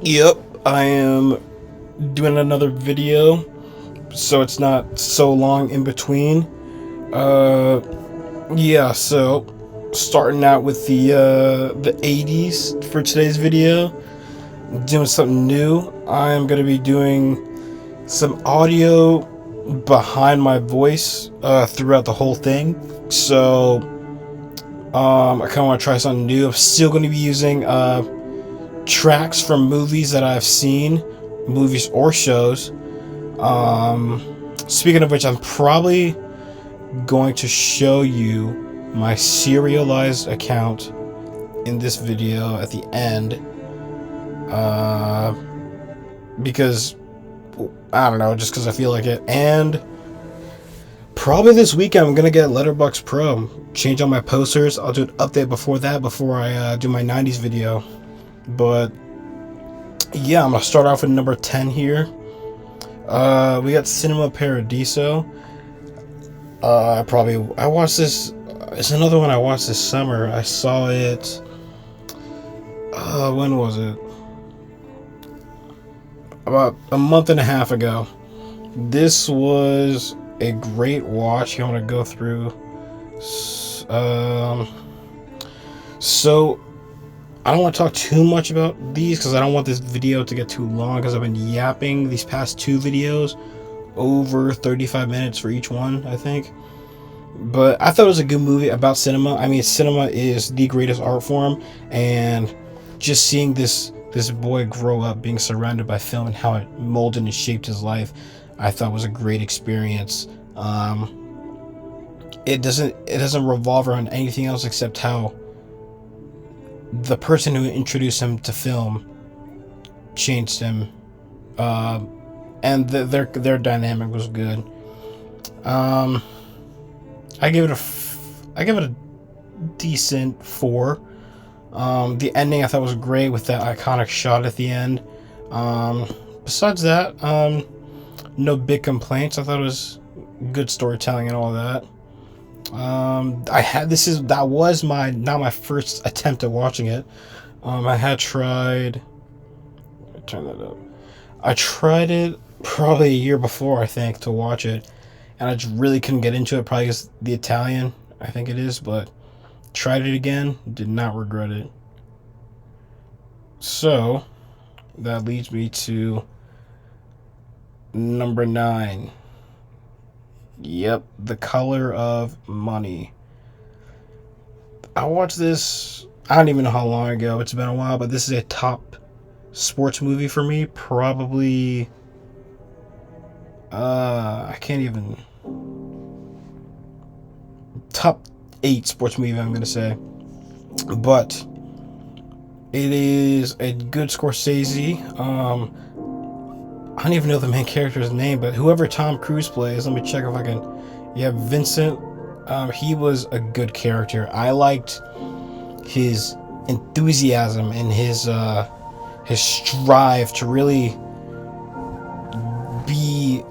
Yep, I am doing another video, so it's not so long in between. Uh, yeah, so starting out with the 80s for today's video, doing something new. I am gonna be doing some audio behind my voice throughout the whole thing. So I kind of want to try something new. I'm still going to be using tracks from movies that I've seen, movies or shows. Speaking of which, I'm probably going to show you my serialized account in this video at the end. Because I don't know, just because I feel like it. And probably this weekend I'm gonna get Letterboxd Pro, change all my posters. I'll do an update before that, before I do my 90s video. But yeah, I'm gonna start off with number 10 here. We got Cinema Paradiso. I watched this. It's another one I watched this summer. I saw it. When was it? About a month and a half ago. This was a great watch. You want to go through. So I don't want to talk too much about these because I don't want this video to get too long, because I've been yapping these past two videos over 35 minutes for each one, I think. But I thought it was a good movie about cinema. I mean, cinema is the greatest art form, and just seeing this boy grow up being surrounded by film and how it molded and shaped his life, I thought was a great experience. It doesn't revolve around anything else except how the person who introduced him to film changed him, and their dynamic was good. I give it a decent 4. The ending I thought was great with that iconic shot at the end. Besides that, no big complaints. I thought it was good storytelling and all that. That was not my first attempt at watching it. I had tried. Turn that up. I tried it probably a year before, I think, to watch it, and I just really couldn't get into it. Probably because the Italian, I think it is, but tried it again, did not regret it. So that leads me to number 9. Yep, The Color of Money. I watched this, I don't even know how long ago, it's been a while, but this is a top sports movie for me. Probably, I can't even, top 8 sports movie, I'm going to say. But it is a good Scorsese. I don't even know the main character's name, but whoever Tom Cruise plays, let me check if I can. Yeah, Vincent. He was a good character. I liked his enthusiasm and his strive to really be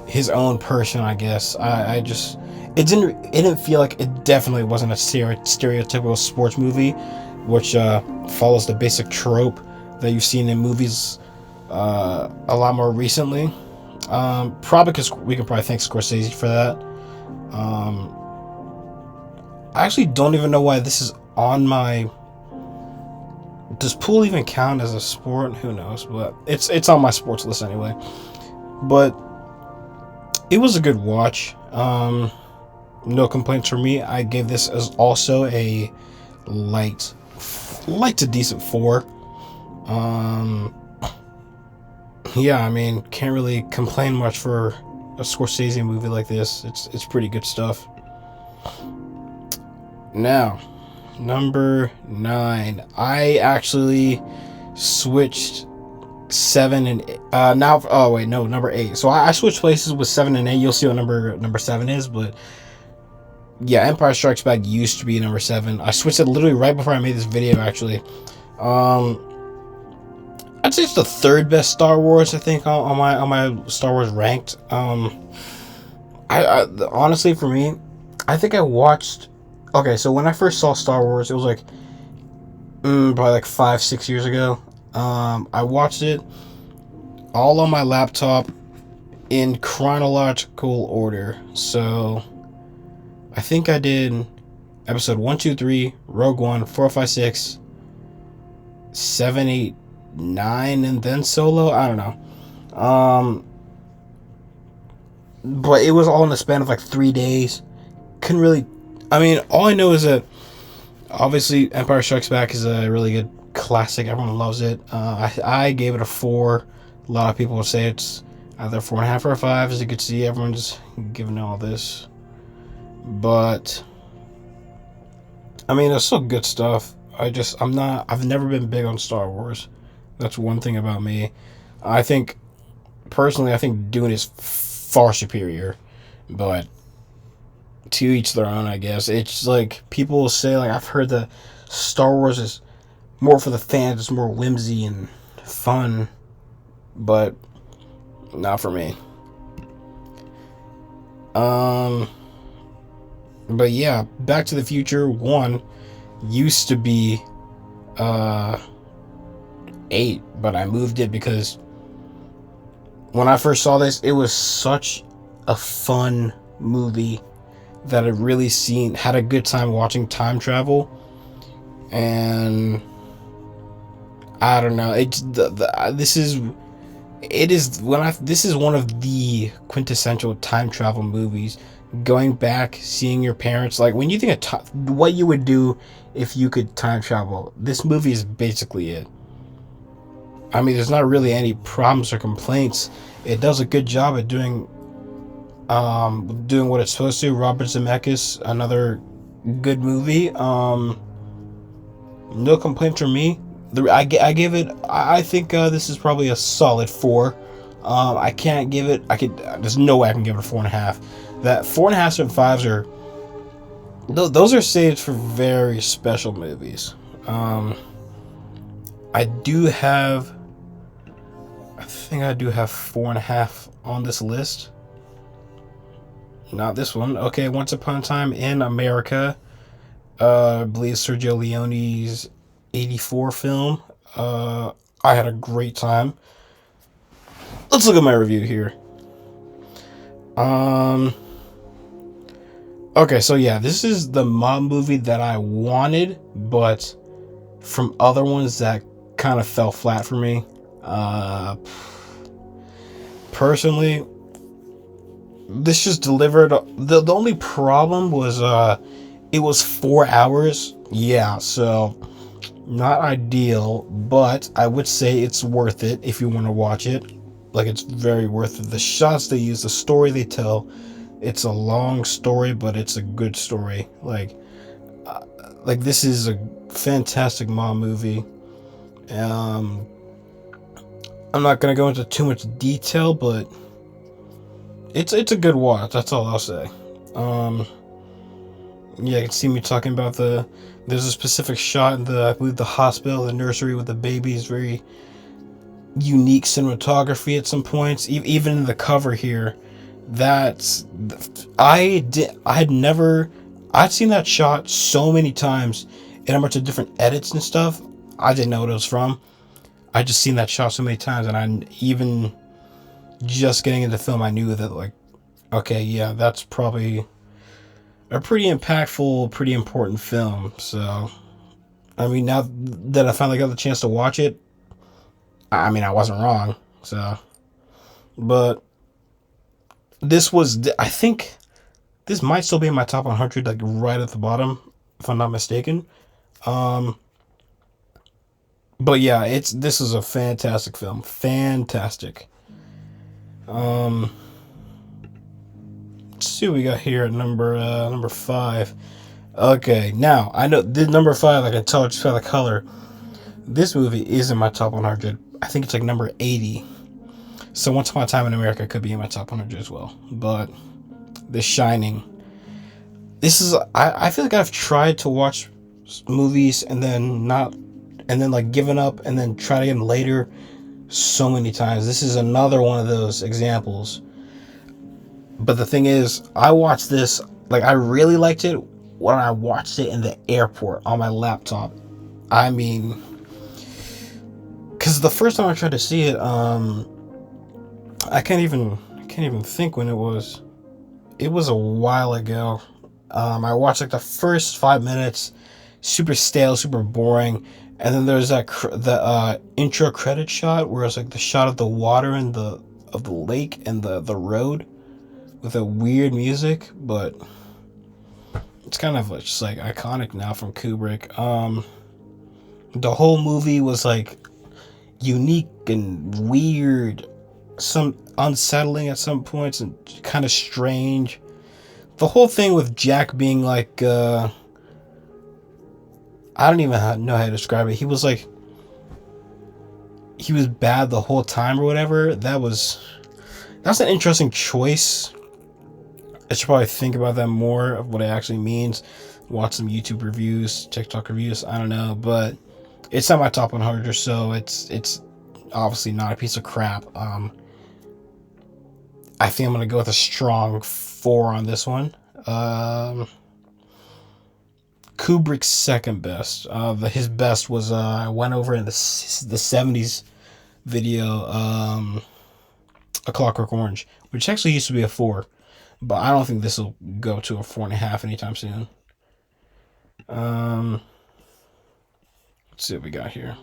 his own person, I guess. It didn't feel like, it definitely wasn't a stereotypical sports movie, which follows the basic trope that you've seen in movies a lot more recently. Probably because we can probably thank Scorsese for that. I actually don't even know why this is on my. Does pool even count as a sport? Who knows? But it's on my sports list anyway. But it was a good watch. No complaints from me. I gave this as also a light to decent 4. Yeah, I mean, can't really complain much for a Scorsese movie like this. It's pretty good stuff. Now, number 9. I actually switched 7 and now. Oh wait, no, number 8. So I switched places with 7 and 8. You'll see what number 7 is, but yeah, Empire Strikes Back used to be number 7. I switched it literally right before I made this video. Actually, I'd say it's the 3rd best Star Wars, I think, on my Star Wars ranked. I honestly, for me, I think I watched. Okay, so when I first saw Star Wars, it was like probably like 5-6 years ago. I watched it all on my laptop in chronological order. So I think I did episode 1, 2, 3, Rogue One, 4, 5, 6, 7, 8, 9, and then Solo. I don't know. But it was all in the span of like 3 days. Couldn't really. I mean, all I know is that obviously Empire Strikes Back is a really good classic. Everyone loves it. I gave it a 4. A lot of people will say it's either 4.5 or a 5. As you can see, everyone's giving all this. But I mean, it's still good stuff. I've never been big on Star Wars. That's one thing about me. I think, personally, I think Dune is far superior. But to each their own, I guess. It's like, people will say, like, I've heard that Star Wars is more for the fans, it's more whimsy and fun. But not for me. But yeah, Back to the Future 1 used to be 8, but I moved it because when I first saw this, it was such a fun movie that I really had a good time watching time travel. And I don't know, this is one of the quintessential time travel movies. Going back, seeing your parents, like when you think of what you would do if you could time travel, this movie is basically it. I mean, there's not really any problems or complaints. It does a good job at doing what it's supposed to. Robert Zemeckis, another good movie. No complaints from me. I give it. I think this is probably a solid 4. I can't give it. There's no way I can give it a 4.5. That 4.5 and 5s are. Those are saved for very special movies. I do have. I think I do have 4.5 on this list. Not this one. Okay, Once Upon a Time in America. I believe Sergio Leone's 84 film. I had a great time. Let's look at my review here. Okay, so yeah, this is the mob movie that I wanted, but from other ones that kind of fell flat for me. Personally, this just delivered. The only problem was it was 4 hours. Yeah, so not ideal, but I would say it's worth it if you want to watch it. Like, it's very worth it. The shots they use, the story they tell, it's a long story, but it's a good story. Like this is a fantastic mob movie. I'm not gonna go into too much detail, but it's a good watch. That's all I'll say. Yeah, you can see me talking about there's a specific shot in I believe the hospital, the nursery with the babies. Very unique cinematography at some points. Even in the cover here, I'd seen that shot so many times in a bunch of different edits and stuff. I didn't know what it was from. I just seen that shot so many times, and I even just getting into film, I knew that, like, okay, yeah, that's probably a pretty impactful, pretty important film. So, I mean, now that I finally got the chance to watch it, I mean, I wasn't wrong. So, but I think this might still be in my top 100, like right at the bottom, if I'm not mistaken. But yeah, this is a fantastic film. Fantastic. Let's see what we got here at number 5. Okay, now I know this number 5. I can tell just by the color. This movie is in my top 100. I think it's like number 80. So Once Upon a Time in America could be in my top 100 as well. But The Shining. I feel like I've tried to watch movies and then like given up and then tried again later so many times. This is another one of those examples. But the thing is, I watched this, like, I really liked it when I watched it in the airport on my laptop. I mean, because the first time I tried to see it, I can't even think when it was. It was a while ago. I watched like the first 5 minutes, super stale, super boring, and then there's the intro credit shot where it's like the shot of the water and the lake and the road with a weird music, but it's kind of just like iconic now from Kubrick. The whole movie was like unique and weird, some unsettling at some points, and kind of strange. The whole thing with Jack being like, I don't even know how to describe it. He was bad the whole time or whatever. That's an interesting choice. I should probably think about that more of what it actually means. Watch some YouTube reviews, TikTok reviews. I don't know, but it's not my top 100, so it's obviously not a piece of crap. I think I'm gonna go with a strong 4 on this one. Kubrick's second best. His best was I went over in the 70s video, A Clockwork Orange, which actually used to be a 4, but I don't think this will go to a 4.5 anytime soon. Let's see what we got here.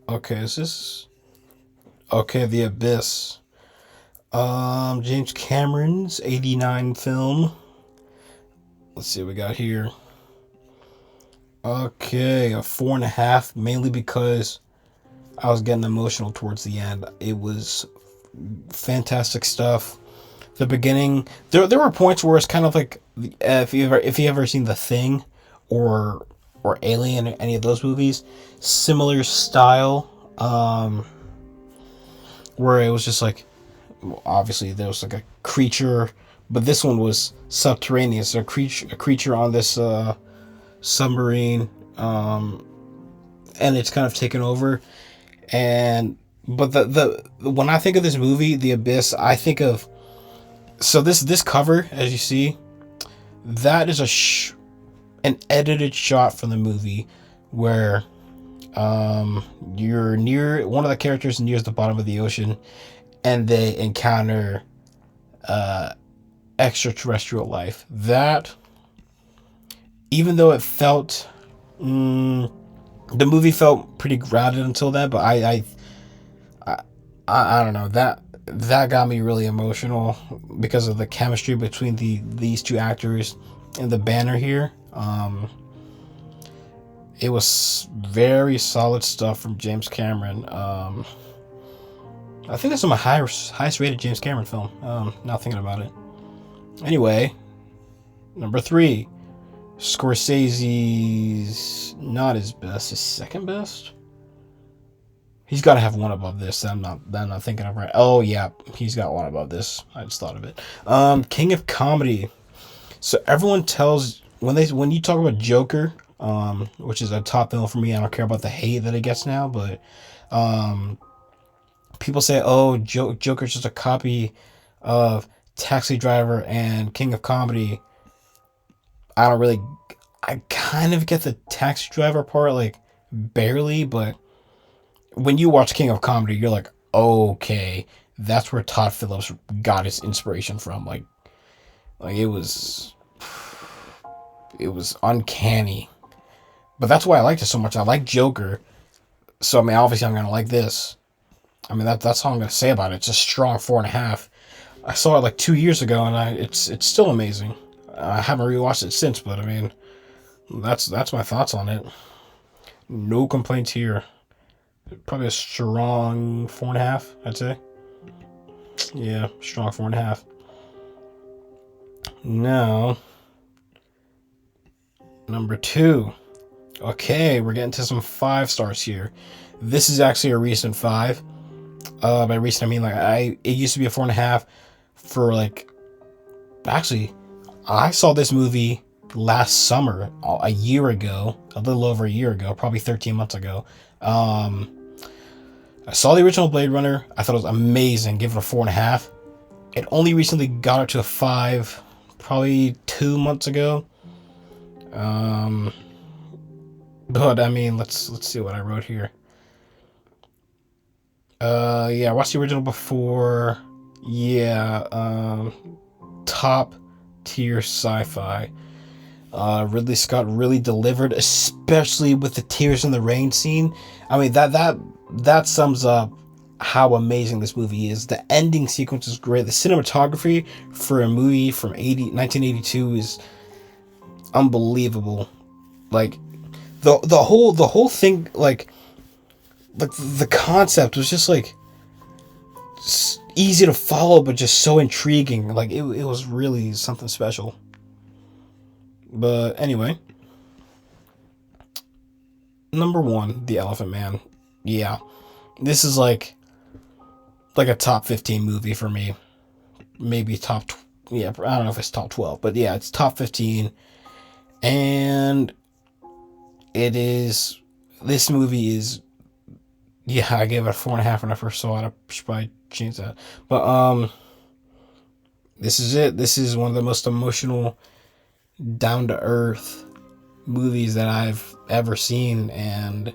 Okay, is this okay? The Abyss. James Cameron's '89 film. Let's see what we got here. Okay, a 4.5, mainly because I was getting emotional towards the end. It was fantastic stuff. The beginning, there were points where it's kind of like if you ever seen The Thing, or Alien, or any of those movies, similar style, where it was just like, obviously there was like a creature, but this one was subterraneous. A creature on this submarine, and it's kind of taken over. But the when I think of this movie, The Abyss, I think of, so this cover, as you see, that is an edited shot from the movie where you're near one of the characters near the bottom of the ocean, and they encounter extraterrestrial life. That, even though it felt, the movie felt pretty grounded until then, but I don't know, that got me really emotional because of the chemistry between these two actors and the banner here. It was very solid stuff from James Cameron. I think that's my highest rated James Cameron film. Now thinking about it. Anyway, number 3, Scorsese's not his best, his second best. He's got to have one above this. I'm not thinking of right. Oh yeah, he's got one above this. I just thought of it. King of Comedy. So everyone tells when you talk about Joker, which is a top film for me. I don't care about the hate that it gets now, but people say, "Oh, Joker's just a copy of Taxi Driver and King of Comedy." I kind of get the Taxi Driver part, like barely, but when you watch King of Comedy, you're like, okay, that's where Todd Phillips got his inspiration from. Like it was uncanny. But that's why I liked it so much. I like Joker, so I mean, obviously I'm gonna like this. I mean, that's all I'm gonna say about it. It's a strong 4.5. I saw it like 2 years ago, and it's still amazing. I haven't rewatched it since, but I mean, that's my thoughts on it. No complaints here. Probably a strong 4.5, I'd say. Yeah, strong 4.5. Now, number 2. Okay, we're getting to some 5 stars here. This is actually a recent 5. By recent, I mean like it used to be a 4.5 for like. Actually, I saw this movie last summer, a year ago, a little over a year ago, probably 13 months ago. I saw the original Blade Runner. I thought it was amazing. Give it a 4.5. It only recently got up to a 5, probably 2 months ago. But I mean, let's see what I wrote here. Yeah, I watched the original before. Yeah, top tier sci-fi. Ridley Scott really delivered, especially with the tears in the rain scene. I mean, that sums up how amazing this movie is. The ending sequence is great. The cinematography for a movie from 1982 is unbelievable. Like the whole thing, like the concept was just like easy to follow, but just so intriguing. Like it was really something special. But anyway, number one, The Elephant Man. Yeah, this is like a top 15 movie for me. Maybe yeah, I don't know if it's top 12, but yeah, it's top 15. And it is, this movie is, yeah, I gave it a 4.5 when I first saw it. I should probably change that. But this is it. This is one of the most emotional, down to earth movies that I've ever seen, and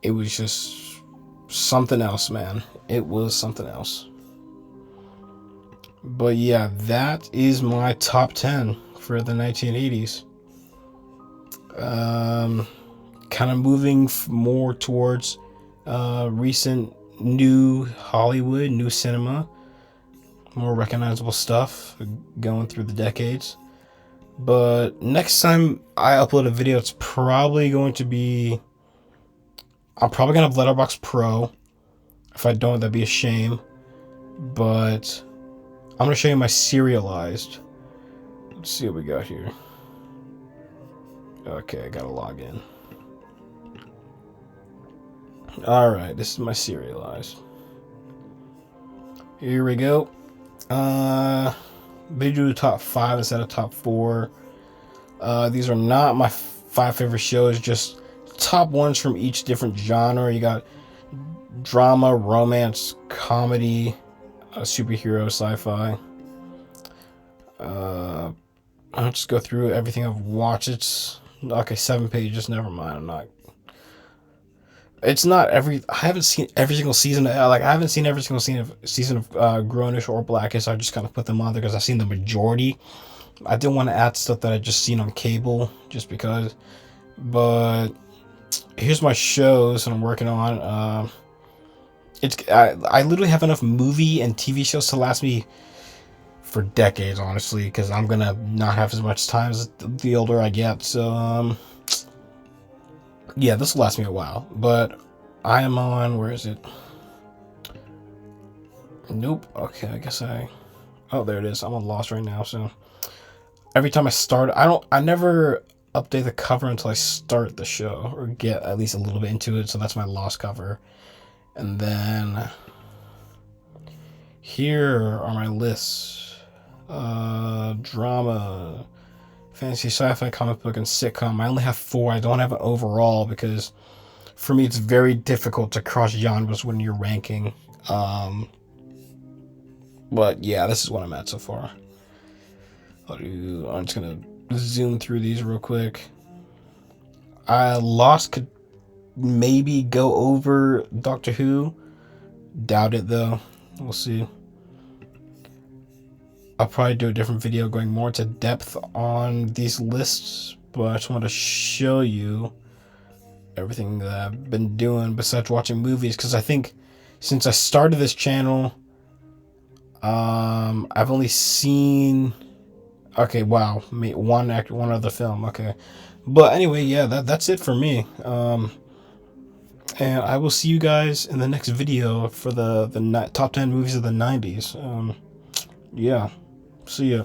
it was just something else, man. It was something else. But yeah, that is my top 10 for the 1980s. Kind of moving more towards recent new Hollywood, new cinema, more recognizable stuff going through the decades. But next time I upload a video, it's probably going to be, I'm probably going to have Letterboxd Pro. If I don't, that'd be a shame. But I'm going to show you my serialized. Let's see what we got here. Okay, I gotta log in. Alright, this is my serialized. Here we go. They do the top 5 instead of top 4. These are not my 5 favorite shows, just top ones from each different genre. You got drama, romance, comedy, superhero, sci-fi. I'll just go through everything I've watched. It's okay, 7 pages. Never mind. I'm not. It's not every. I haven't seen every single season. Like I haven't seen every single season of Grownish or Blackish. I just kind of put them on there because I've seen the majority. I didn't want to add stuff that I just seen on cable, just because. But here's my shows that I'm working on. I literally have enough movie and TV shows to last me for decades, honestly, because I'm gonna not have as much time as the older I get. So yeah, this will last me a while. But I am on, where is it? Nope. Okay, I guess oh, there it is. I'm on Lost right now. So every time I start, I never update the cover until I start the show or get at least a little bit into it. So that's my Lost cover. And then here are my lists. Drama, fantasy, sci-fi, comic book, and sitcom. I only have 4. I don't have an overall because for me it's very difficult to cross genres when you're ranking. But yeah, this is what I'm at so far. I'm just gonna zoom through these real quick. Lost could maybe go over Doctor Who. Doubt it though. We'll see. I'll probably do a different video going more into depth on these lists, but I just want to show you everything that I've been doing besides watching movies, because I think since I started this channel, I've only seen, okay, wow, one other film, okay. But anyway, yeah, that's it for me. And I will see you guys in the next video for the top 10 movies of the 90s. Yeah. See ya.